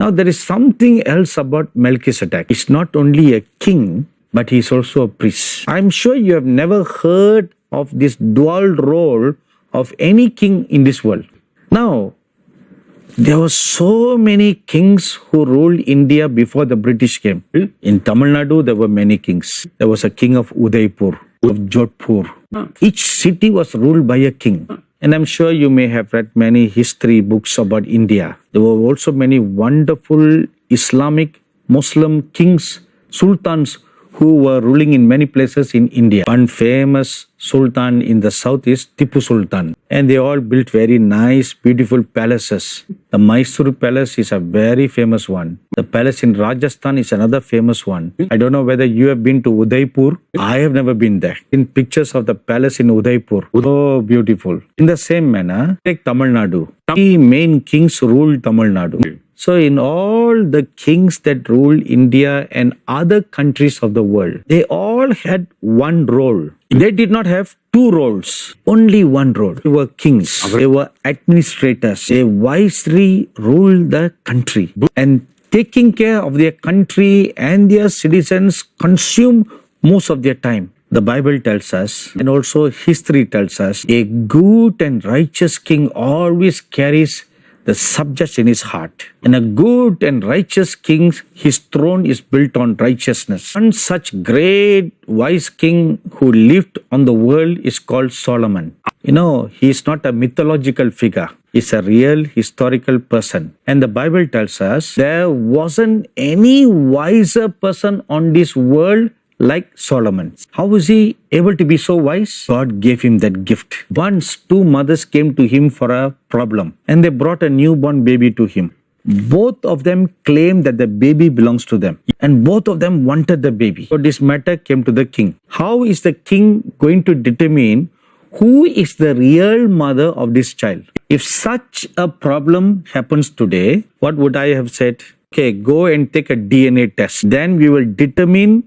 Now, there is something else about Melchizedek. He's not only a king, but he's also a priest. I'm sure you have never heard of this dual role of any king in this world. Now, there were so many kings who ruled India before the British came. In Tamil Nadu, there were many kings. There was a king of Udaipur, of Jodhpur. Each city was ruled by a king. And I'm sure you may have read many history books about India. There were also many wonderful Islamic, Muslim kings, sultans who were ruling in many places in India. One famous sultan in the south is Tipu Sultan. And they all built very nice, beautiful palaces. The Mysore Palace is a very famous one. The palace in Rajasthan is another famous one. I don't know whether you have been to Udaipur. I have never been there. In pictures of the palace in Udaipur. So beautiful. In the same manner, take Tamil Nadu. Three main kings ruled Tamil Nadu. So in all the kings that ruled India and other countries of the world, they all had one role. They did not have two roles, only one role. They were kings, they were administrators. They wisely ruled the country. And taking care of their country and their citizens consumed most of their time. The Bible tells us, and also history tells us, a good and righteous king always carries the subjects in his heart. And a good and righteous king, his throne is built on righteousness. One such great wise king who lived on the world is called Solomon. You know, he is not a mythological figure. He's a real historical person. And the Bible tells us there wasn't any wiser person on this world like Solomon. How was he able to be so wise? God gave him that gift. Once two mothers came to him for a problem and they brought a newborn baby to him. Both of them claimed that the baby belongs to them and both of them wanted the baby. So this matter came to the king. How is the king going to determine who is the real mother of this child? If such a problem happens today, what would I have said? Okay, go and take a DNA test. Then we will determine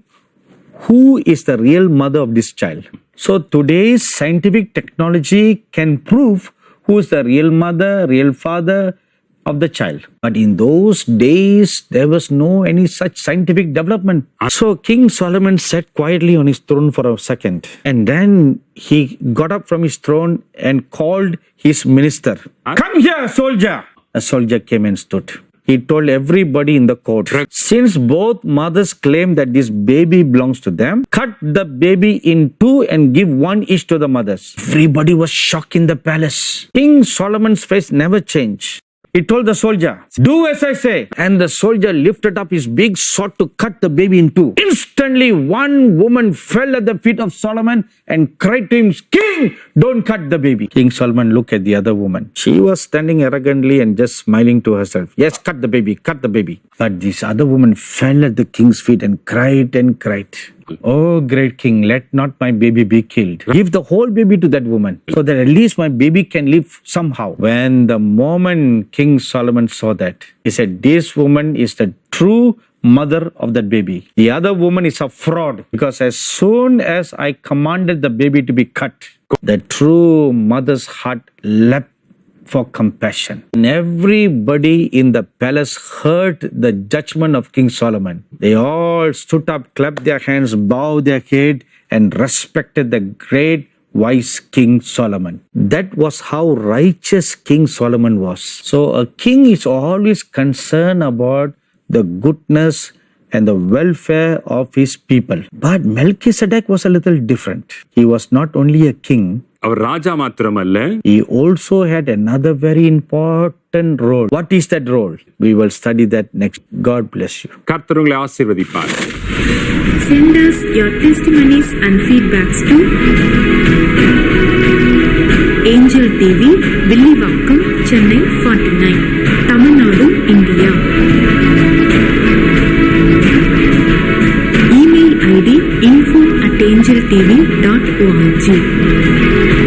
who is the real mother of this child. So today's scientific technology can prove who is the real mother, real father of the child. But in those days, there was no any such scientific development. So King Solomon sat quietly on his throne for a second. And then he got up from his throne and called his minister. Come here, soldier. A soldier came and stood. He told everybody in the court, since both mothers claim that this baby belongs to them, cut the baby in two and give one each to the mothers. Everybody was shocked in the palace. King Solomon's face never changed. He told the soldier, do as I say. And the soldier lifted up his big sword to cut the baby in two. Instantly, one woman fell at the feet of Solomon and cried to him, King, don't cut the baby. King Solomon looked at the other woman. She was standing arrogantly and just smiling to herself. Yes, cut the baby, cut the baby. But this other woman fell at the king's feet and cried and cried. Oh, great king, let not my baby be killed. Give the whole baby to that woman so that at least my baby can live somehow. When the moment King Solomon saw that, he said, this woman is the true mother of that baby. The other woman is a fraud because as soon as I commanded the baby to be cut, the true mother's heart leapt for compassion. And everybody in the palace heard the judgment of King Solomon. They all stood up, clapped their hands, bowed their head, and respected the great wise King Solomon. That was how righteous King Solomon was. So a king is always concerned about the goodness and the welfare of his people. But Melchizedek was a little different. He was not only a king, he also had another very important role. What is that role? We will study that next. God bless you. Send us your testimonies and feedbacks to Angel TV, Villivakkam, Chennai 49, Tamil Nadu, India. Email ID info@angeltv.org.